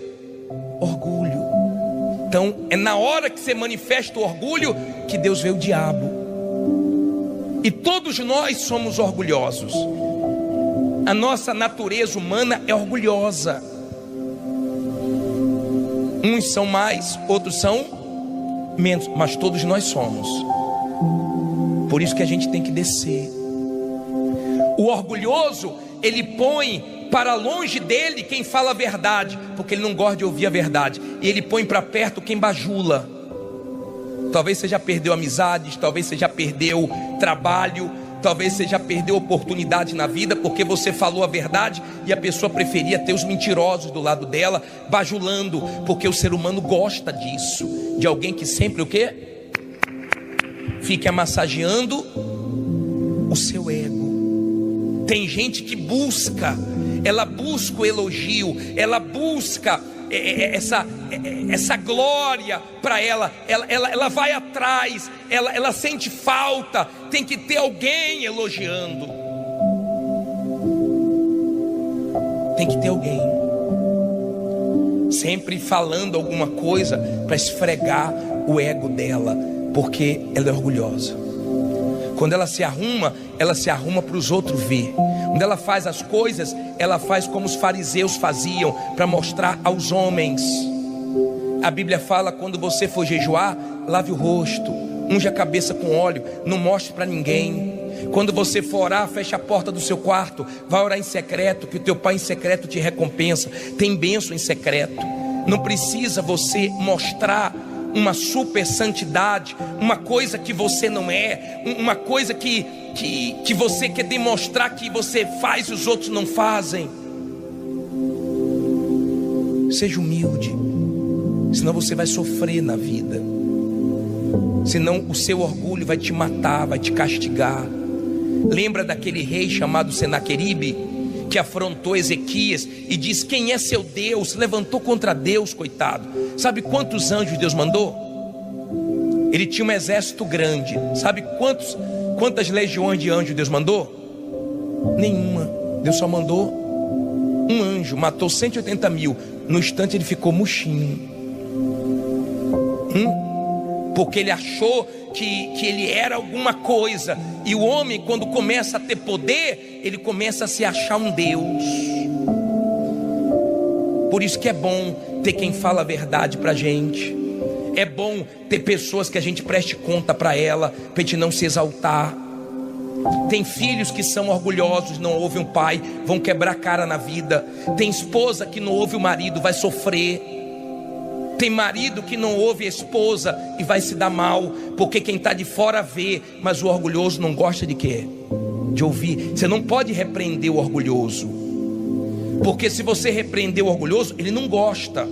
orgulho. Então é na hora que você manifesta o orgulho que Deus vê o diabo. E todos nós somos orgulhosos. A nossa natureza humana é orgulhosa. Uns são mais, outros são menos, mas todos nós somos. Por isso que a gente tem que descer. O orgulhoso, ele põe para longe dele quem fala a verdade, porque ele não gosta de ouvir a verdade. E ele põe para perto quem bajula. Talvez você já perdeu amizades, talvez você já perdeu trabalho, talvez você já perdeu oportunidade na vida, porque você falou a verdade e a pessoa preferia ter os mentirosos do lado dela, bajulando, porque o ser humano gosta disso, de alguém que sempre o quê? fique massageando o seu ego. Tem gente que ela busca o elogio, ela busca essa glória para ela vai atrás, ela sente falta, tem que ter alguém elogiando, tem que ter alguém sempre falando alguma coisa para esfregar o ego dela, porque ela é orgulhosa. Quando ela se arruma para os outros ver. Quando ela faz as coisas, ela faz como os fariseus faziam, para mostrar aos homens. A Bíblia fala: quando você for jejuar, lave o rosto, unge a cabeça com óleo, não mostre para ninguém. Quando você for orar, feche a porta do seu quarto, vai orar em secreto, que o teu pai em secreto te recompensa. Tem bênção em secreto. Não precisa você mostrar uma super santidade, uma coisa que você não é, uma coisa que você quer demonstrar que você faz e os outros não fazem. Seja humilde, senão você vai sofrer na vida, senão o seu orgulho vai te matar, vai te castigar. Lembra daquele rei chamado Senaqueribe, que afrontou Ezequias e disse: quem é seu Deus? Levantou contra Deus, coitado. Sabe quantos anjos Deus mandou? Ele tinha um exército grande. Sabe quantas legiões de anjos Deus mandou? Nenhuma. Deus só mandou um anjo, matou 180 mil. No instante ele ficou murchinho, porque ele achou que ele era alguma coisa. E o homem, quando começa a ter poder, ele começa a se achar um Deus. Por isso que é bom ter quem fala a verdade pra gente. É bom ter pessoas que a gente preste conta para ela, pra gente não se exaltar. Tem filhos que são orgulhosos, não ouvem o pai, vão quebrar a cara na vida. Tem esposa que não ouve o marido, vai sofrer. Tem marido que não ouve a esposa e vai se dar mal, porque quem está de fora vê, mas o orgulhoso não gosta de quê? De ouvir. Você não pode repreender o orgulhoso, porque se você repreender o orgulhoso, ele não gosta.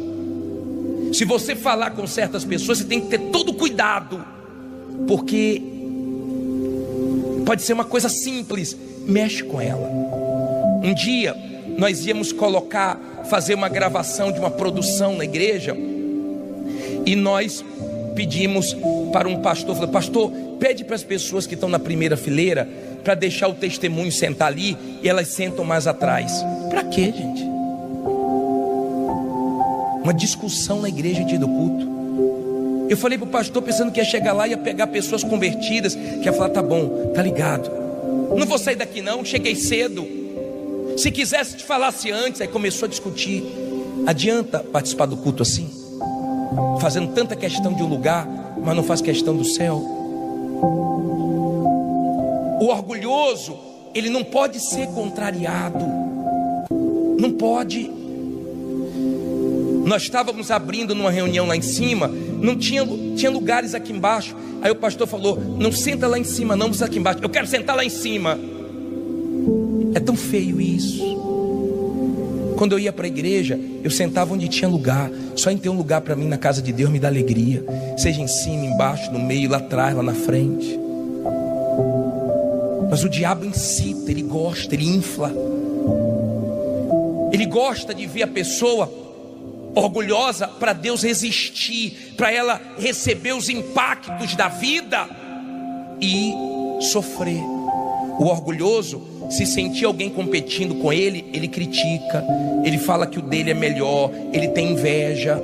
Se você falar com certas pessoas, você tem que ter todo cuidado, porque pode ser uma coisa simples, mexe com ela. Um dia nós íamos fazer uma gravação de uma produção na igreja, e nós pedimos para um pastor, falou: pastor, pede para as pessoas que estão na primeira fileira para deixar o testemunho sentar ali, e elas sentam mais atrás. Para quê, gente? Uma discussão na igreja antes do culto. Eu falei para o pastor, pensando que ia chegar lá e ia pegar pessoas convertidas, que ia falar: tá bom, tá ligado, não vou sair daqui não, cheguei cedo. Se quisesse te falasse antes. Aí começou a discutir. Adianta participar do culto assim? Fazendo tanta questão de um lugar, mas não faz questão do céu. O orgulhoso, ele não pode ser contrariado. Não pode. Nós estávamos abrindo numa reunião lá em cima, não tinha lugares aqui embaixo. Aí o pastor falou: não senta lá em cima não, você aqui embaixo. Eu quero sentar lá em cima. É tão feio isso. Quando eu ia para a igreja, eu sentava onde tinha lugar. Só em ter um lugar para mim na casa de Deus me dá alegria. Seja em cima, embaixo, no meio, lá atrás, lá na frente. Mas o diabo incita, ele gosta, ele infla. Ele gosta de ver a pessoa orgulhosa, para Deus resistir, para ela receber os impactos da vida e sofrer. O orgulhoso, se sentir alguém competindo com ele, ele critica, ele fala que o dele é melhor, ele tem inveja.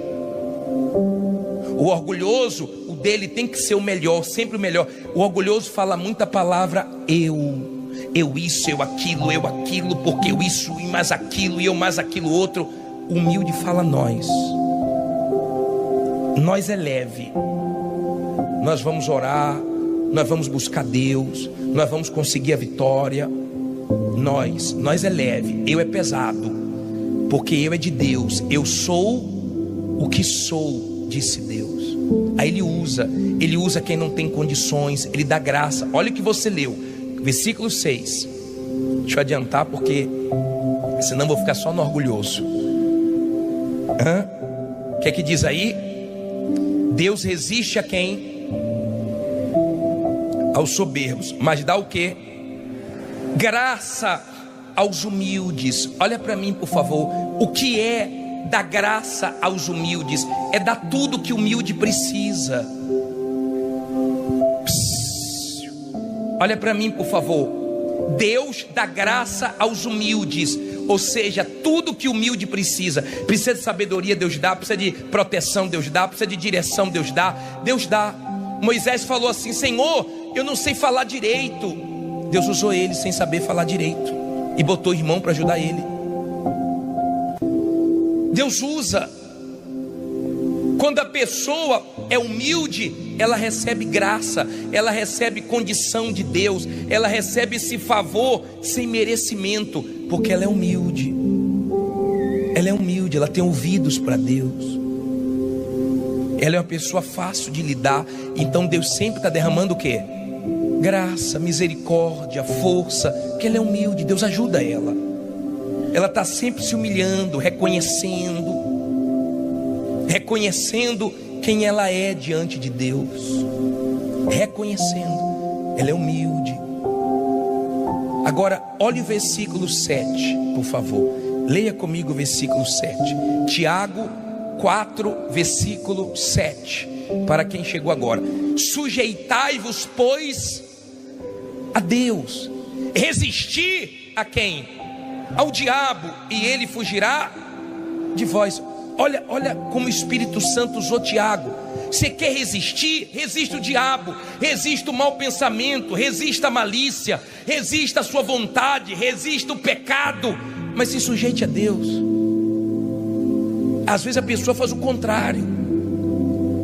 O orgulhoso, o dele tem que ser o melhor, sempre o melhor. O orgulhoso fala muita palavra eu isso, eu aquilo, porque eu isso e mais aquilo, e eu mais aquilo outro. O humilde fala nós é leve, nós vamos orar, nós vamos buscar Deus, nós vamos conseguir a vitória. Nós é leve, eu é pesado, porque eu é de Deus, eu sou o que sou, disse Deus. Aí ele usa quem não tem condições, ele dá graça. Olha o que você leu, versículo 6. Deixa eu adiantar, porque senão vou ficar só no orgulhoso. O que é que diz aí? Deus resiste a quem? aos soberbos, mas dá o quê? Graça aos humildes. Olha para mim, por favor. O que é dar graça aos humildes? É dar tudo que o humilde precisa. Olha para mim, por favor. Deus dá graça aos humildes, ou seja, tudo que o humilde precisa. Precisa de sabedoria, Deus dá. Precisa de proteção, Deus dá. Precisa de direção, Deus dá. Deus dá. Moisés falou assim: Senhor, eu não sei falar direito. Deus usou ele sem saber falar direito e botou o irmão para ajudar ele. Deus usa. Quando a pessoa é humilde, ela recebe graça, ela recebe condição de Deus, ela recebe esse favor sem merecimento, porque ela é humilde. Ela é humilde, ela tem ouvidos para Deus. Ela é uma pessoa fácil de lidar. Então Deus sempre está derramando o quê? Graça, misericórdia, força, porque ela é humilde. Deus ajuda ela. Ela está sempre se humilhando, reconhecendo quem ela é diante de Deus, reconhecendo. Ela é humilde. Agora olhe o versículo 7, por favor. Leia comigo o versículo 7. Tiago 4, versículo 7. Para quem chegou agora: sujeitai-vos, pois, a Deus. Resistir a quem? Ao diabo, e ele fugirá de vós. Olha como o Espírito Santo usou Tiago. Você quer resistir? Resista o diabo, resista o mau pensamento, resista a malícia, resista a sua vontade, resista o pecado, mas se sujeite a Deus. Às vezes a pessoa faz o contrário.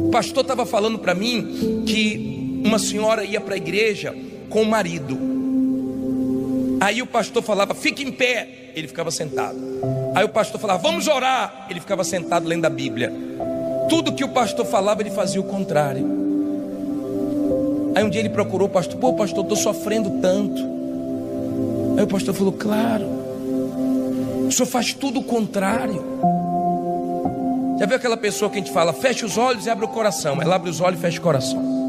O pastor estava falando para mim que uma senhora ia para a igreja com o marido. Aí o pastor falava: fique em pé. Ele ficava sentado. Aí o pastor falava: vamos orar. Ele ficava sentado lendo a Bíblia. Tudo que o pastor falava, ele fazia o contrário. Aí um dia ele procurou o pastor: pô, pastor, estou sofrendo tanto. Aí o pastor falou: claro, o senhor faz tudo o contrário. Já viu aquela pessoa que a gente fala: fecha os olhos e abre o coração? Ela abre os olhos e fecha o coração.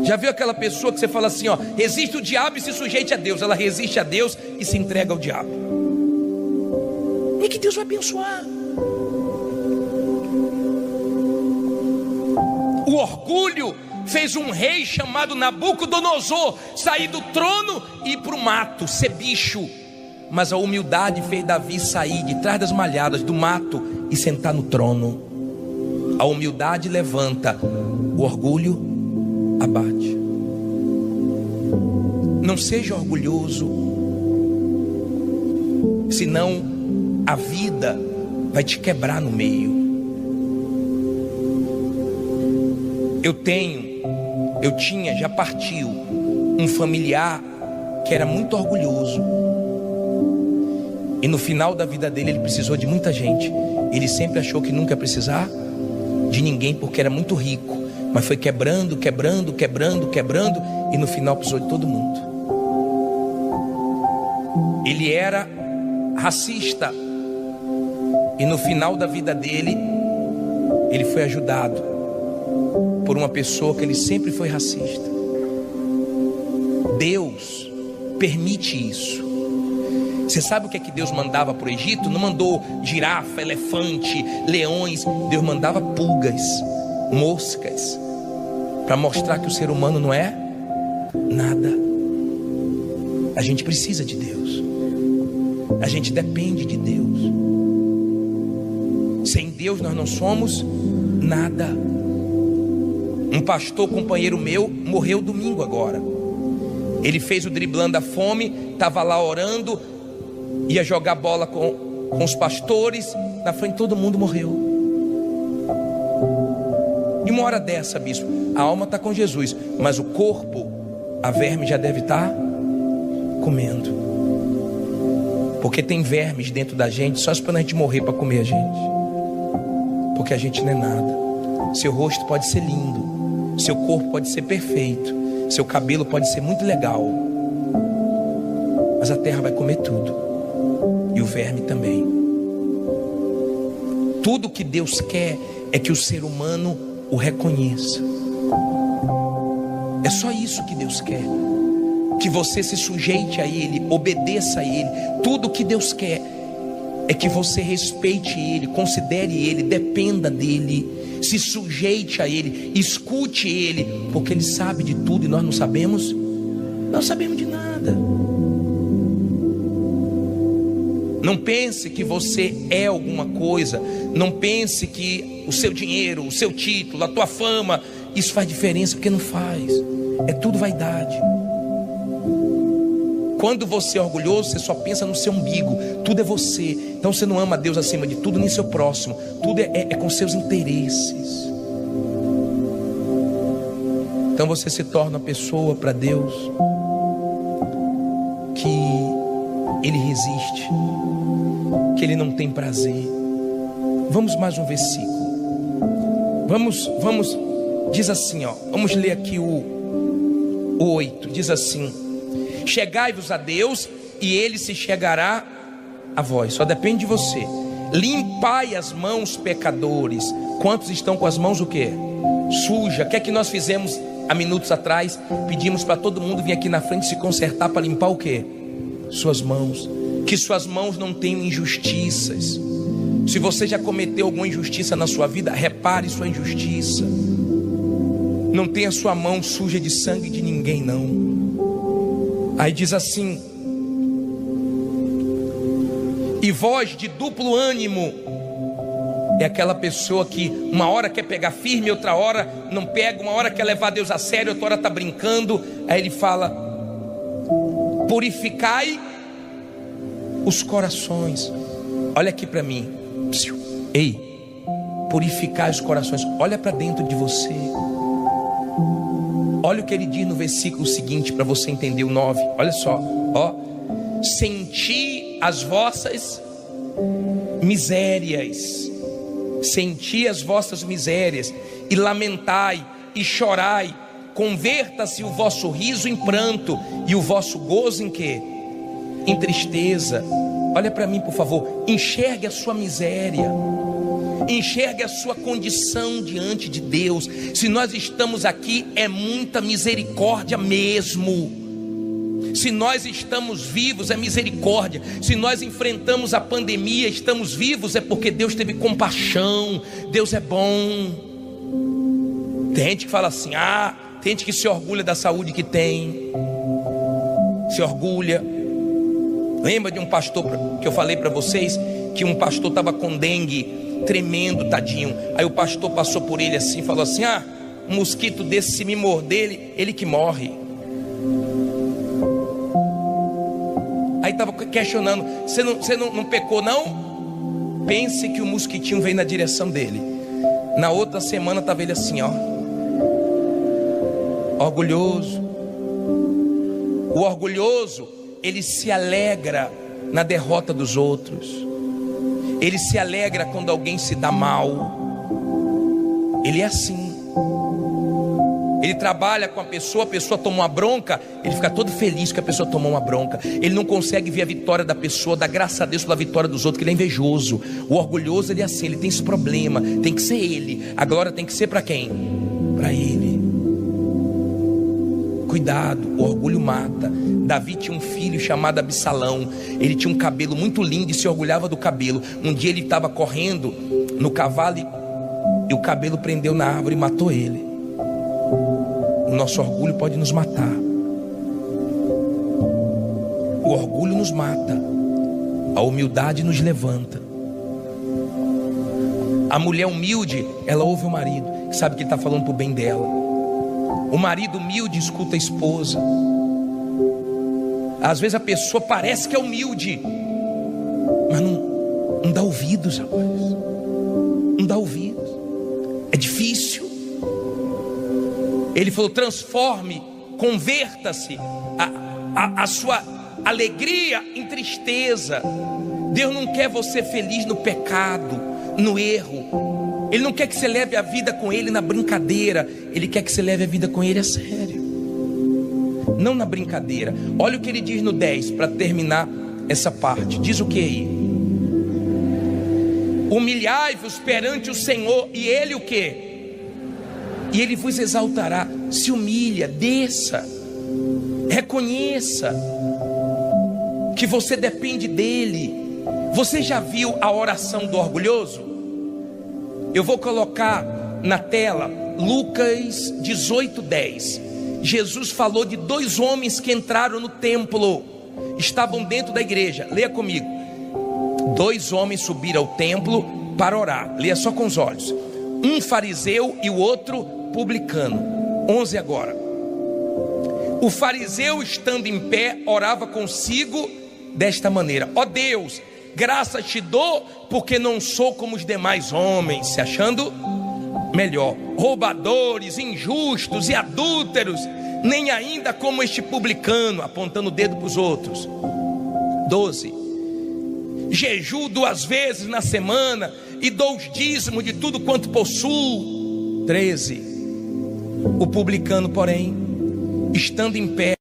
Já viu aquela pessoa que você fala assim, ó: resiste o diabo e se sujeite a Deus? Ela resiste a Deus e se entrega ao diabo. E que Deus vai abençoar. O orgulho fez um rei chamado Nabucodonosor sair do trono e ir para o mato, ser bicho. Mas a humildade fez Davi sair de trás das malhadas do mato e sentar no trono. A humildade levanta, o orgulho abate. Não seja orgulhoso, senão a vida vai te quebrar no meio. Já partiu um familiar que era muito orgulhoso, e no final da vida dele ele precisou de muita gente. Ele sempre achou que nunca ia precisar de ninguém porque era muito rico, mas foi quebrando, e no final precisou de todo mundo. Ele era racista, e no final da vida dele ele foi ajudado por uma pessoa que ele sempre foi racista. Deus permite isso. Você sabe o que é que Deus mandava para o Egito? Não mandou girafa, elefante, leões. Deus mandava pulgas, moscas, para mostrar que o ser humano não é nada. A gente precisa de Deus. A gente depende de Deus. Sem Deus nós não somos nada. Um pastor companheiro meu morreu domingo agora. Ele fez o driblando a fome, estava lá orando, ia jogar bola com os pastores, na frente todo mundo morreu. E uma hora dessa, bispo, a alma está com Jesus, mas o corpo, a verme já deve estar comendo. Porque tem vermes dentro da gente só esperando a gente morrer para comer a gente. Porque a gente não é nada. Seu rosto pode ser lindo, seu corpo pode ser perfeito, seu cabelo pode ser muito legal, mas a terra vai comer tudo, e o verme também. Tudo que Deus quer é que o ser humano o reconheça. É só isso que Deus quer. Que você se sujeite a Ele, obedeça a Ele. Tudo que Deus quer é que você respeite Ele, considere Ele, dependa dEle, se sujeite a Ele, escute Ele, porque Ele sabe de tudo e nós não sabemos. Não sabemos de nada. Não pense que você é alguma coisa. Não pense que o seu dinheiro, o seu título, a tua fama, isso faz diferença, porque não faz. É tudo vaidade. Quando você é orgulhoso, você só pensa no seu umbigo. Tudo é você. Então você não ama Deus acima de tudo, nem seu próximo. Tudo é com seus interesses. Então você se torna uma pessoa para Deus que Ele resiste, que Ele não tem prazer. Vamos mais um versículo. Vamos, diz assim, ó. Vamos ler aqui o 8. Diz assim: chegai-vos a Deus e Ele se chegará a vós. Só depende de você. Limpai as mãos, pecadores. Quantos estão com as mãos o quê? Suja. O que é que nós fizemos há minutos atrás? Pedimos para todo mundo vir aqui na frente se consertar para limpar o quê? Suas mãos. Que suas mãos não tenham injustiças. Se você já cometeu alguma injustiça na sua vida, repare sua injustiça. Não tenha sua mão suja de sangue de ninguém, não. Aí diz assim: e voz de duplo ânimo. É aquela pessoa que uma hora quer pegar firme, outra hora não pega, uma hora quer levar Deus a sério, outra hora está brincando. Aí ele fala: purificai os corações. Olha aqui para mim. Ei, purificai os corações. Olha para dentro de você. Olha o que ele diz no versículo seguinte, para você entender o 9. Olha só, ó. Senti as vossas misérias. Senti as vossas misérias e lamentai e chorai. Converta-se o vosso riso em pranto e o vosso gozo em quê? Em tristeza. Olha para mim, por favor. Enxergue a sua miséria. Enxergue a sua condição diante de Deus. Se nós estamos aqui, é muita misericórdia mesmo. Se nós estamos vivos, é misericórdia. Se nós enfrentamos a pandemia, estamos vivos, é porque Deus teve compaixão. Deus é bom. Tem gente que fala assim: tem gente que se orgulha da saúde que tem. Se orgulha. Lembra de um pastor que eu falei para vocês, que um pastor estava com dengue, tremendo, tadinho. Aí o pastor passou por ele assim, falou assim: um mosquito desse, se me morder, ele que morre. Aí estava questionando: você não pecou não? Pense que o mosquitinho veio na direção dele. Na outra semana estava ele assim, ó, orgulhoso. O orgulhoso, ele se alegra na derrota dos outros. Ele se alegra quando alguém se dá mal. Ele é assim. Ele trabalha com a pessoa tomou uma bronca, ele fica todo feliz que a pessoa tomou uma bronca. Ele não consegue ver a vitória da pessoa, dar graças a Deus pela vitória dos outros, que ele é invejoso. O orgulhoso, ele é assim, ele tem esse problema. Tem que ser ele. A glória tem que ser para quem? Para ele. Cuidado, o orgulho mata. Davi tinha um filho chamado Absalão. Ele tinha um cabelo muito lindo e se orgulhava do cabelo. Um dia ele estava correndo no cavalo e o cabelo prendeu na árvore e matou ele. O nosso orgulho pode nos matar. O orgulho nos mata. A humildade nos levanta. A mulher humilde, ela ouve o marido, que sabe que ele está falando para o bem dela. O marido humilde escuta a esposa. Às vezes a pessoa parece que é humilde, mas não dá ouvidos, rapaz. Não dá ouvidos. É difícil. Ele falou: transforme, converta-se a sua alegria em tristeza. Deus não quer você feliz no pecado, no erro. Ele não quer que você leve a vida com Ele na brincadeira. Ele quer que você leve a vida com Ele a sério, não na brincadeira. Olha o que ele diz no 10, para terminar essa parte. Diz o que aí? Humilhai-vos perante o Senhor, e Ele o que? e Ele vos exaltará. Se humilha, desça, reconheça que você depende dEle. Você já viu a oração do orgulhoso? Eu vou colocar na tela Lucas 18:10. Jesus falou de 2 homens que entraram no templo, estavam dentro da igreja. Leia comigo. 2 homens subiram ao templo para orar. Leia só com os olhos. Um fariseu e o outro publicano. 11 agora. O fariseu, estando em pé, orava consigo desta maneira: ó Deus, graças te dou, porque não sou como os demais homens, se achando melhor, roubadores, injustos e adúlteros, nem ainda como este publicano, apontando o dedo para os outros. 12. Jejuo 2 vezes na semana e dou os dízimos de tudo quanto possuo. 13. O publicano, porém, estando em pé,